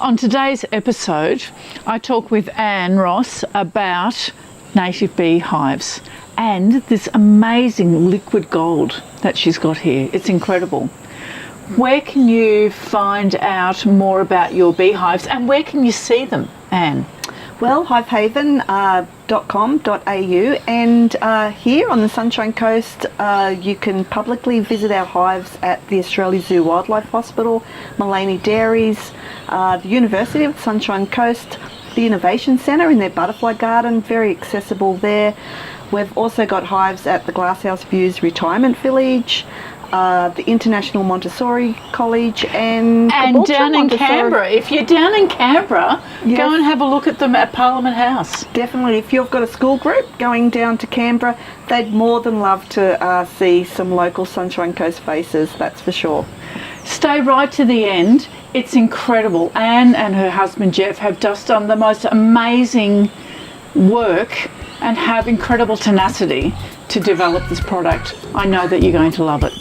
On today's episode, I talk with Ann Ross about native bee hives and this amazing liquid gold that she's got here. It's incredible. Where can you find out more about your beehives and where can you see them, Ann? Well, hivehaven.com.au and here on the Sunshine Coast you can publicly visit our hives at the Australia Zoo Wildlife Hospital, Mullaney Dairies, the University of the Sunshine Coast, the Innovation Centre in their butterfly garden, very accessible there. We've also got hives at the Glasshouse Views Retirement Village, the International Montessori College and down in Canberra. If you're down in Canberra, yes, go and have a look at them at Parliament House. Definitely. If you've got a school group going down to Canberra, they'd more than love to see some local Sunshine Coast faces, that's for sure. Stay right to the end. It's incredible. Ann and her husband Geoff have just done the most amazing work and have incredible tenacity to develop this product. I know that you're going to love it.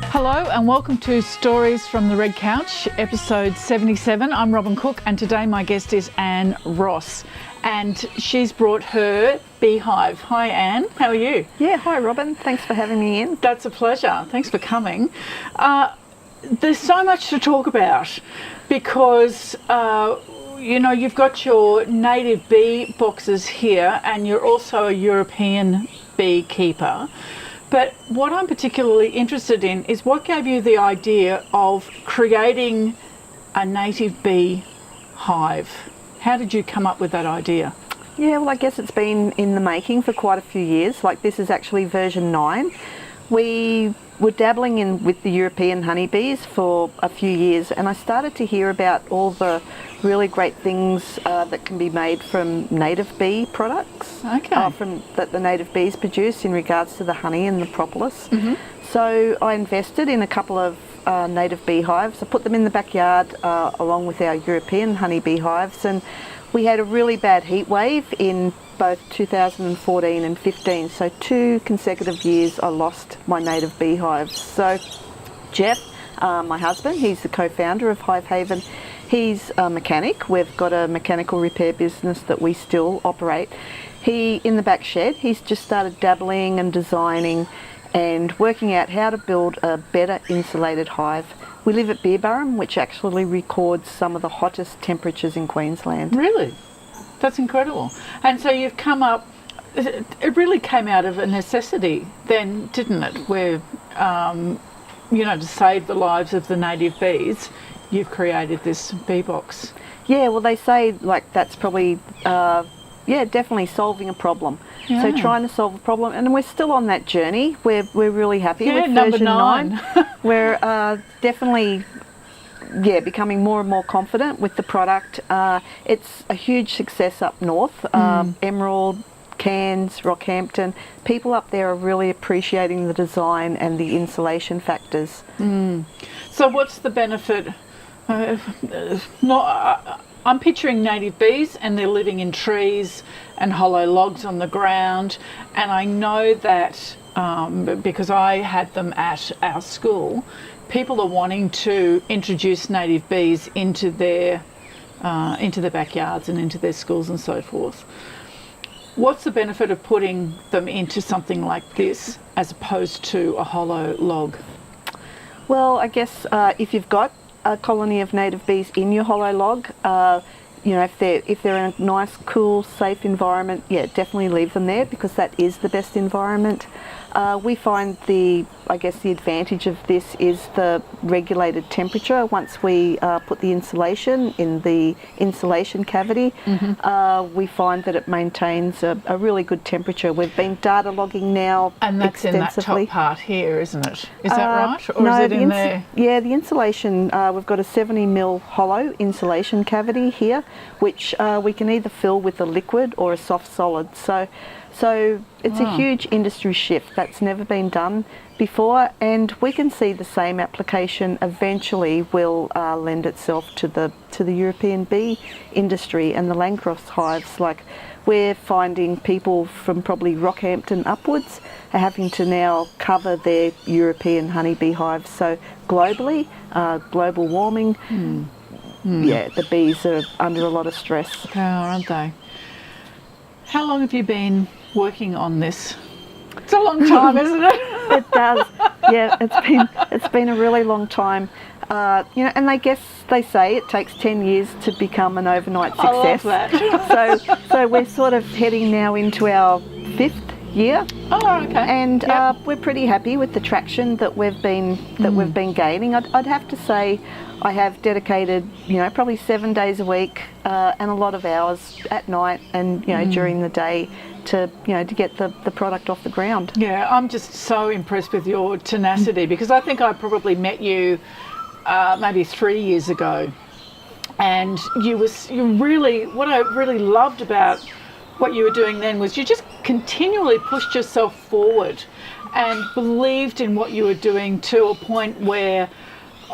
Hello and welcome to Stories from the Red Couch, episode 77. I'm Robin Cook and today my guest is Ann Ross and she's brought her beehive. Hi Ann, how are you? Yeah, hi Robin, thanks for having me in. That's a pleasure, thanks for coming. There's so much to talk about because you know, you've got your native bee boxes here and you're also a European beekeeper. But what I'm particularly interested in is what gave you the idea of creating a native bee hive? How did you come up with that idea? Yeah, well, I guess it's been in the making for quite a few years. Like, this is actually version 9. We were dabbling in with the European honeybees for a few years, and I started to hear about all the really great things that can be made from native bee products. Okay. That the native bees produce in regards to the honey and the propolis. Mm-hmm. So I invested in a couple of native beehives. I put them in the backyard along with our European honeybee hives, and we had a really bad heat wave in both 2014 and 15. So 2 consecutive years I lost my native beehives. So Geoff, my husband, he's the co-founder of HiveHaven. He's a mechanic. We've got a mechanical repair business that we still operate. In the back shed, he's just started dabbling and designing and working out how to build a better insulated hive. We live at Beerburrum, which actually records some of the hottest temperatures in Queensland. Really? That's incredible. And so you've come up, it really came out of a necessity then, didn't it? Where, you know, to save the lives of the native bees, you've created this bee box. Yeah, well, they say like that's probably, definitely solving a problem. Yeah. So trying to solve a problem, and we're still on that journey. We're really happy with version 9. We're definitely becoming more and more confident with the product. It's a huge success up north. Emerald, Cairns, Rockhampton. People up there are really appreciating the design and the insulation factors. So what's the benefit? I'm picturing native bees and they're living in trees and hollow logs on the ground, and I know that because I had them at our school, people are wanting to introduce native bees into their backyards and into their schools and so forth. What's the benefit of putting them into something like this as opposed to a hollow log? Well, I guess if you've got a colony of native bees in your hollow log, you know, if they're in a nice, cool, safe environment, definitely leave them there because that is the best environment. We find the advantage of this is the regulated temperature. Once we put the insulation in the insulation cavity, we find that it maintains a really good temperature. We've been data logging now and that's extensively. In that top part here, isn't it? Is that right? Or no, is it in there? Yeah, the insulation, we've got a 70mm hollow insulation cavity here, which we can either fill with a liquid or a soft solid. So it's a huge industry shift that's never been done before, and we can see the same application eventually will lend itself to the European bee industry and the Langcross hives. Like, we're finding people from probably Rockhampton upwards are having to now cover their European honeybee hives. So globally, global warming, yeah, the bees are under a lot of stress. They are, aren't they? How long have you been working on this? It's a long time, isn't it? It does. Yeah, it's been a really long time. And I guess they say it takes 10 years to become an overnight success. I love that. So we're sort of heading now into our 5th year. Oh, okay. And we're pretty happy with the traction that we've been gaining. I'd have to say I have dedicated, probably 7 days a week and a lot of hours at night and during the day to get the product off the ground. Yeah, I'm just so impressed with your tenacity because I think I probably met you maybe 3 years ago, and what I really loved about what you were doing then was you just continually pushed yourself forward and believed in what you were doing to a point where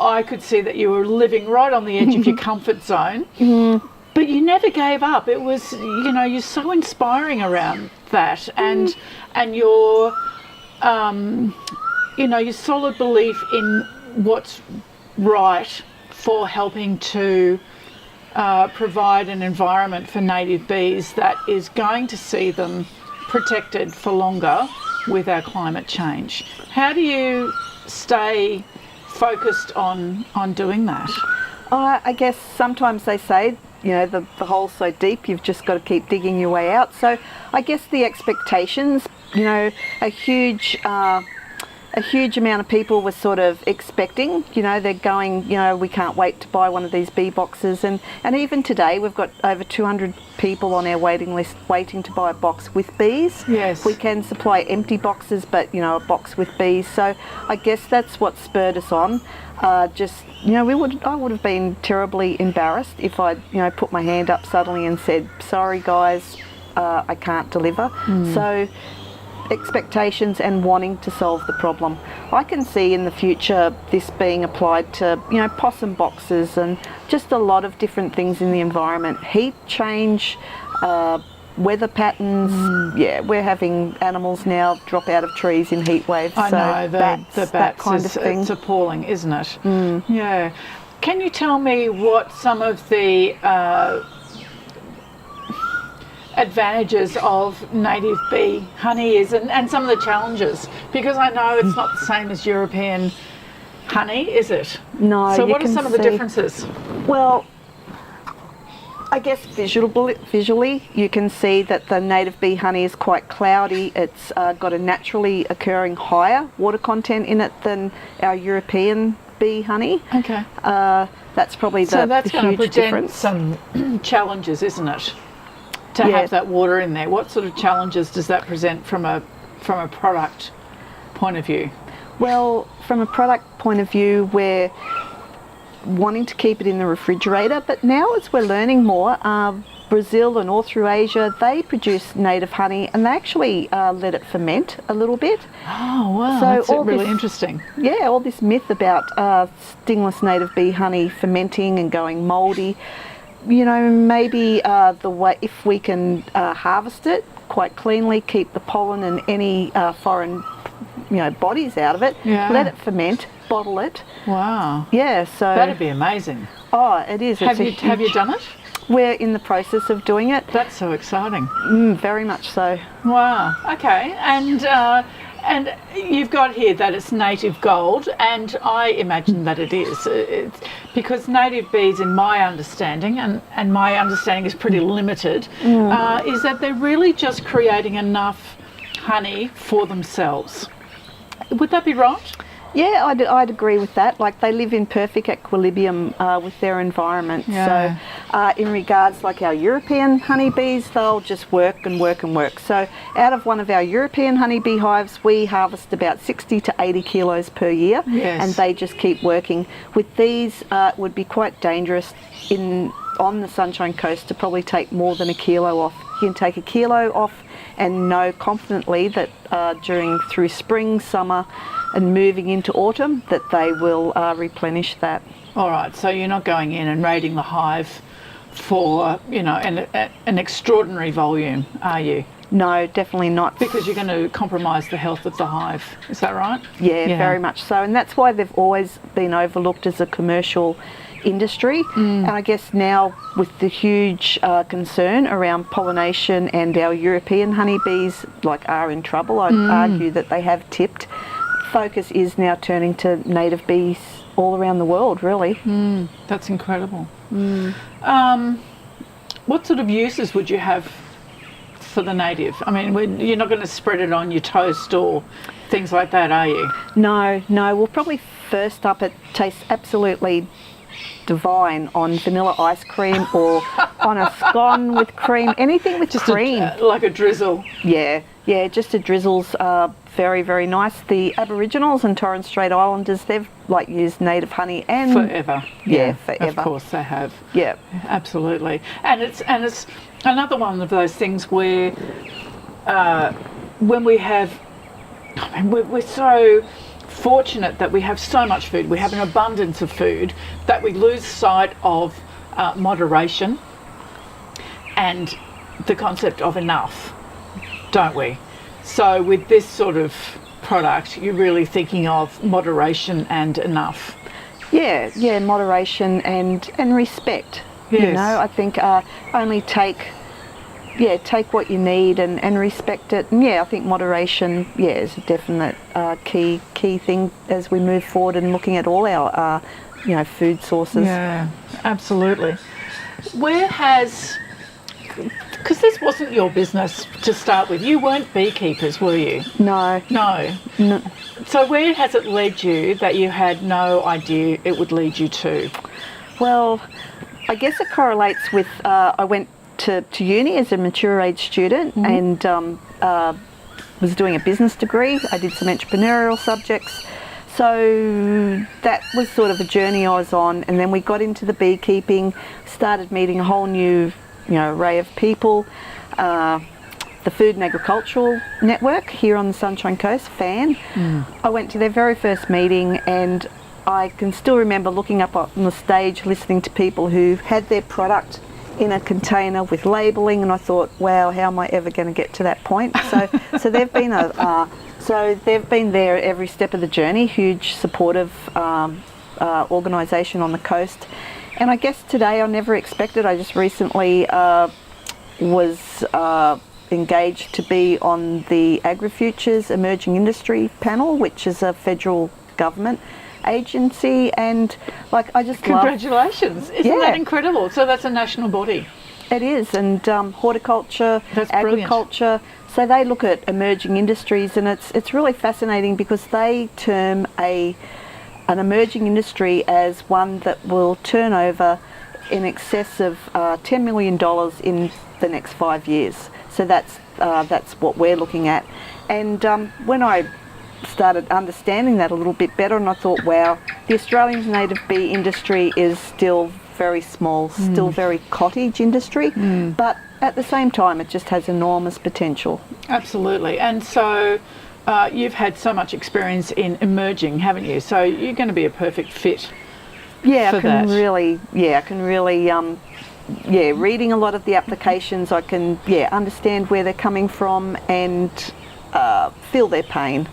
I could see that you were living right on the edge of your comfort zone. But you never gave up. It was, you're so inspiring around that, and your, your solid belief in what's right for helping to provide an environment for native bees that is going to see them protected for longer with our climate change. How do you stay focused on doing that? I guess sometimes they say, the hole's so deep, you've just got to keep digging your way out. So I guess the expectations, a huge amount of people were sort of expecting, they're going, we can't wait to buy one of these bee boxes. And even today, we've got over 200 people on our waiting list waiting to buy a box with bees. Yes. We can supply empty boxes, but, a box with bees. So I guess that's what spurred us on. I would have been terribly embarrassed if I, put my hand up suddenly and said, sorry guys, I can't deliver. So expectations and wanting to solve the problem. I can see in the future this being applied to, possum boxes and just a lot of different things in the environment. Heat change, weather patterns. Yeah, we're having animals now drop out of trees in heat waves. I know, the bats that kind of thing. It's appalling, isn't it? Yeah. Can you tell me what some of the advantages of native bee honey is and some of the challenges? Because I know it's not the same as European honey, is it? No. So what are some of the differences? Well, I guess visually you can see that the native bee honey is quite cloudy. It's got a naturally occurring higher water content in it than our European bee honey. Okay. That's probably so that's the going to huge present difference. some challenges, isn't it? To have that water in there. What sort of challenges does that present from a product point of view? Well, from a product point of view, we're wanting to keep it in the refrigerator, but now as we're learning more, Brazil and all through Asia, they produce native honey and they actually let it ferment a little bit. Oh wow, so that's really interesting. Yeah, all this myth about stingless native bee honey fermenting and going mouldy, maybe the way, if we can harvest it quite cleanly, keep the pollen and any foreign bodies out of it, let it ferment, bottle it. Wow. Yeah, so that'd be amazing. Oh, it is. Have you done it? We're in the process of doing it. That's so exciting. Very much so. Wow. Okay. And you've got here that it's native gold, and I imagine that it is. It's because native bees, in my understanding, and my understanding is pretty limited, is that they're really just creating enough honey for themselves. Would that be right? Yeah, I'd agree with that. Like, they live in perfect equilibrium with their environment. Yeah. So in regards, like our European honeybees, they'll just work and work and work. So out of one of our European honeybee hives, we harvest about 60 to 80 kilos per year. Yes. And they just keep working. With these, it would be quite dangerous on the Sunshine Coast to probably take more than a kilo off. You can take a kilo off and know confidently that through spring, summer and moving into autumn that they will replenish that. All right, so you're not going in and raiding the hive for, an extraordinary volume, are you? No, definitely not. Because you're going to compromise the health of the hive. Is that right? Yeah, very much so. And that's why they've always been overlooked as a commercial industry. And I guess now with the huge concern around pollination, and our European honeybees are in trouble, I'd argue that they have tipped. Focus is now turning to native bees all around the world, really. That's incredible. What sort of uses would you have for the native? I mean, you're not going to spread it on your toast or things like that, are you? No. Well, probably first up, it tastes absolutely divine on vanilla ice cream or on a scone with cream, anything with just cream. Like a drizzle. Yeah, just a drizzle's very, very nice. The Aboriginals and Torres Strait Islanders, they've used native honey and forever. Yeah, forever. Of course they have. Yeah, absolutely. And it's another one of those things where when we're so fortunate that we have so much food, we have an abundance of food, that we lose sight of moderation and the concept of enough, don't we? So with this sort of product, you're really thinking of moderation and enough. Yeah, moderation and respect. Yes. I think only take what you need and respect it. And I think moderation, is a definite key thing as we move forward and looking at all our, food sources. Yeah, absolutely. Because this wasn't your business to start with. You weren't beekeepers, were you? No. So where has it led you that you had no idea it would lead you to? Well, I guess it correlates with, I went to uni as a mature age student and was doing a business degree. I did some entrepreneurial subjects. So that was sort of a journey I was on, and then we got into the beekeeping, started meeting a whole new array of people. The Food and Agricultural Network here on the Sunshine Coast, FAN. I went to their very first meeting, and I can still remember looking up on the stage, listening to people who had their product in a container with labelling, and I thought, wow, how am I ever going to get to that point? So they've been they've been there every step of the journey. Huge supportive organisation on the coast. And I guess today I never expected. I just recently was engaged to be on the AgriFutures Emerging Industry panel, which is a federal government agency, and I just congratulations. Isn't that incredible? So that's a national body. It is, and horticulture, that's agriculture. Brilliant. So they look at emerging industries, and it's really fascinating because they term an emerging industry as one that will turn over in excess of $10 million in the next 5 years. So that's what we're looking at. And when I started understanding that a little bit better, and I thought, wow, the Australian native bee industry is still very small, still very cottage industry, but at the same time it just has enormous potential. Absolutely. And so you've had so much experience in emerging, haven't you? So you're going to be a perfect fit. I can really reading a lot of the applications, I can understand where they're coming from and feel their pain.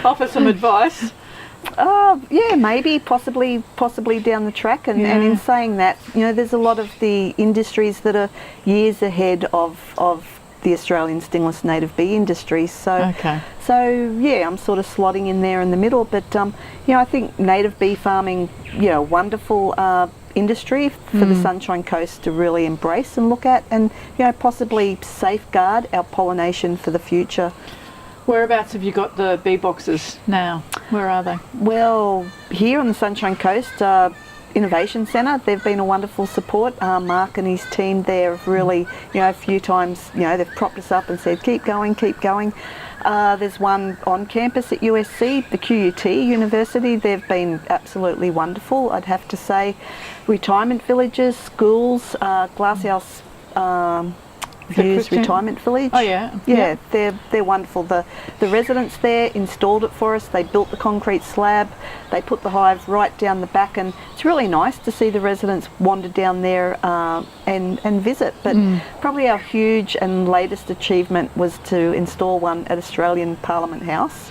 Offer some advice. Maybe, possibly down the track. And in saying that, there's a lot of the industries that are years ahead of the Australian stingless native bee industry. So I'm sort of slotting in there in the middle. But I think native bee farming, wonderful industry for the Sunshine Coast to really embrace and look at, and possibly safeguard our pollination for the future. Whereabouts have you got the bee boxes now? Where are they? Well, here on the Sunshine Coast Innovation Centre, they've been a wonderful support. Mark and his team there have really, a few times, they've propped us up and said, keep going. There's one on campus at USC, the QUT University. They've been absolutely wonderful, I'd have to say. Retirement villages, schools, glasshouse Views Retirement Village. Oh yeah. Yeah, they're wonderful. The residents there installed it for us. They built the concrete slab. They put the hive right down the back, and it's really nice to see the residents wander down there and visit. But probably our huge and latest achievement was to install one at Australian Parliament House.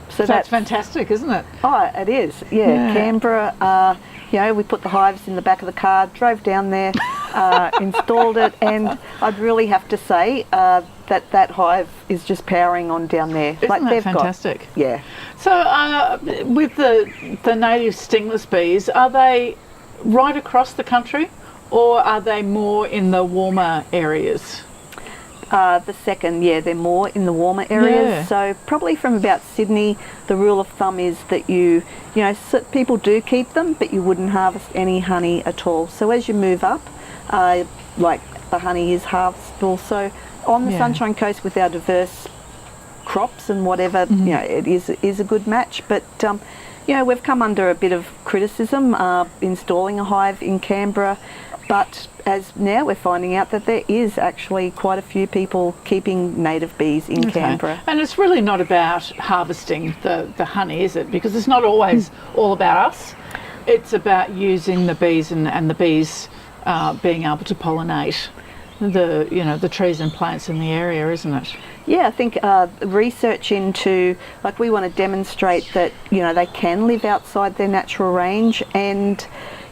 So that's fantastic, isn't it? Oh, it is. Yeah. Canberra. We put the hives in the back of the car, drove down there, installed it, and I'd really have to say that hive is just powering on down there. Isn't that fantastic? Yeah. So with the native stingless bees, are they right across the country, or are they more in the warmer areas? The second, they're more in the warmer areas. Yeah. So probably from about Sydney, the rule of thumb is that people do keep them, but you wouldn't harvest any honey at all. So as you move up, like the honey is harvestable. So on the Sunshine Coast with our diverse crops and whatever, it is a good match. But we've come under a bit of criticism installing a hive in Canberra. But as now we're finding out that there is actually quite a few people keeping native bees in Canberra. And it's really not about harvesting the honey, is it? Because it's not always all about us. It's about using the bees and the bees being able to pollinate the trees and plants in the area, isn't it? Yeah, I think research into, like, we want to demonstrate that, they can live outside their natural range, and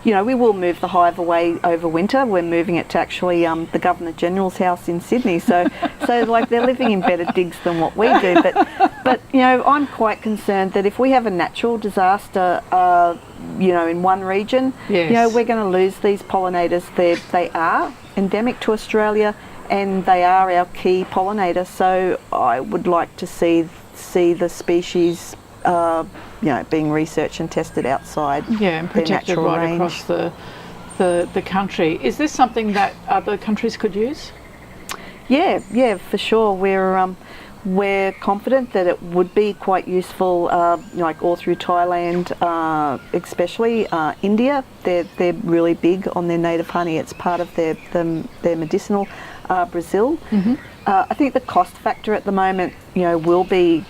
we will move the hive away over winter. We're moving it to actually the Governor General's house in Sydney. So like, they're living in better digs than what we do. But I'm quite concerned that if we have a natural disaster, in one region, we're going to lose these pollinators. They are endemic to Australia, and they are our key pollinator. So I would like to see the species being researched and tested outside. Yeah, and protected right range. Across the country. Is this something that other countries could use? Yeah, for sure. We're confident that it would be quite useful, like all through Thailand, especially India. They're really big on their native honey. It's part of their medicinal. Brazil. I think the cost factor at the moment, will be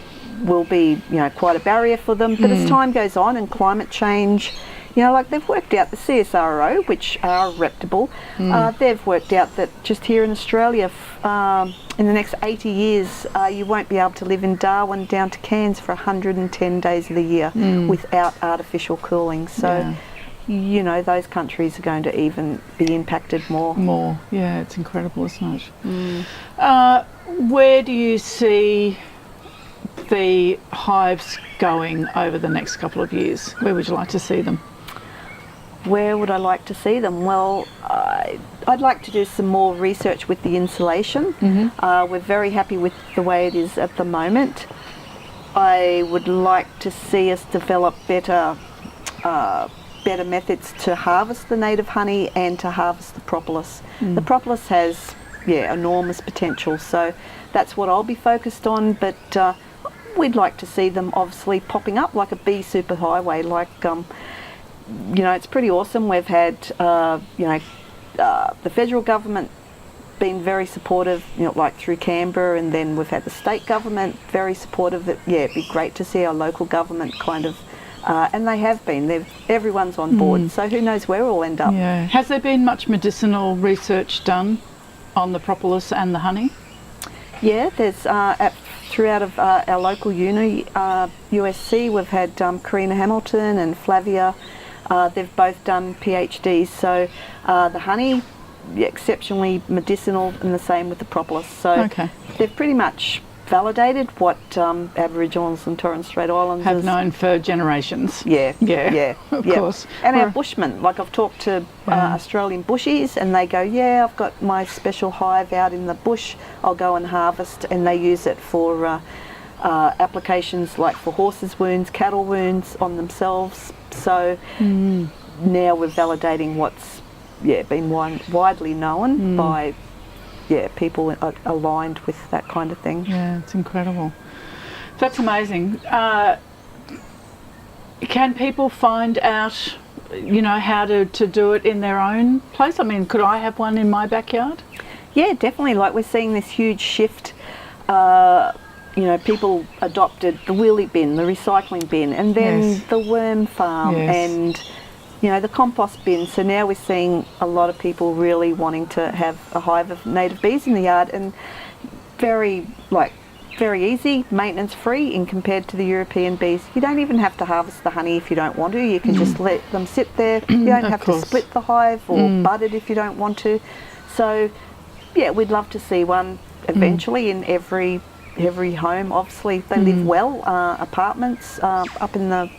quite a barrier for them. But as time goes on and climate change, like they've worked out, the CSIRO, which are reputable, they've worked out that just here in Australia, in the next 80 years, you won't be able to live in Darwin down to Cairns for 110 days of the year without artificial cooling. So, those countries are going to even be impacted more. Yeah, it's incredible, isn't it? Where do you see the hives going over the next couple of years? Where would you like to see them? Where would I like to see them? Well, I'd like to do some more research with the insulation. We're very happy with the way it is at the moment. I would like to see us develop better methods to harvest the native honey and to harvest the propolis. The propolis has enormous potential, so that's what I'll be focused on. But we'd like to see them obviously popping up like a bee superhighway. Like it's pretty awesome. We've had the federal government been very supportive, like through Canberra, and then we've had the state government very supportive. It'd be great to see our local government kind of. And they have been. Everyone's on board, so who knows where we'll end up. Yeah. Has there been much medicinal research done on the propolis and the honey? Yeah, there's throughout of our local uni, USC, we've had Karina Hamilton and Flavia. They've both done PhDs. So the honey, exceptionally medicinal, and the same with the propolis. So they've pretty much validated what Aboriginals and Torres Strait Islanders have known for generations. Of course. And our bushmen, like I've talked to Australian bushies, and they go, I've got my special hive out in the bush, I'll go and harvest, and they use it for applications like for horses' wounds, cattle wounds on themselves. So now we're validating what's been widely known by people aligned with that kind of thing. Yeah, it's incredible. That's amazing. Can people find out, how to do it in their own place? I mean, could I have one in my backyard? Yeah, definitely. Like, we're seeing this huge shift. People adopted the wheelie bin, the recycling bin, and then the worm farm, and the compost bin. So now we're seeing a lot of people really wanting to have a hive of native bees in the yard, and very easy, maintenance free in compared to the European bees. You don't even have to harvest the honey if you don't want to. You can just let them sit there. You don't have to split the hive or bud it if you don't want to. So yeah, we'd love to see one eventually in every home. Obviously they live well. Apartments up in the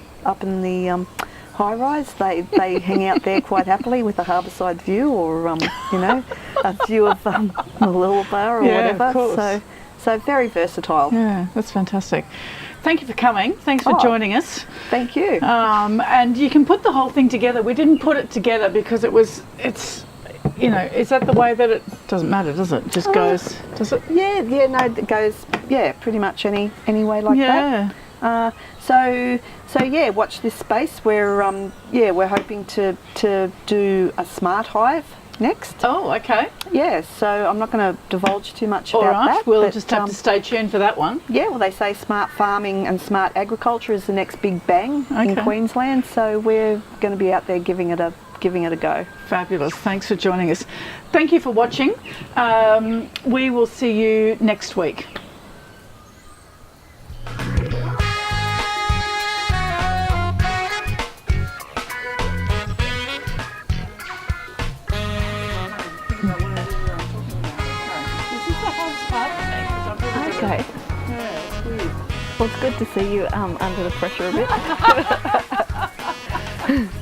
high rise, they hang out there quite happily with a harbourside view, or a view of the Lullabar or whatever. Of course. So very versatile. Yeah, that's fantastic. Thank you for coming. Thanks for joining us. Thank you. And you can put the whole thing together. We didn't put it together because is that the way that it doesn't matter, does it? Just goes, does it? Yeah, no, it goes, pretty much any way like that. So yeah, watch this space. We're hoping to do a smart hive next. Oh, okay. Yeah, so I'm not going to divulge too much about that. We'll just have to stay tuned for that one. Yeah, well, they say smart farming and smart agriculture is the next big bang in Queensland, so we're going to be out there giving it a go. Fabulous. Thanks for joining us. Thank you for watching. We will see you next week. Okay. Well, it's good to see you under the pressure a bit.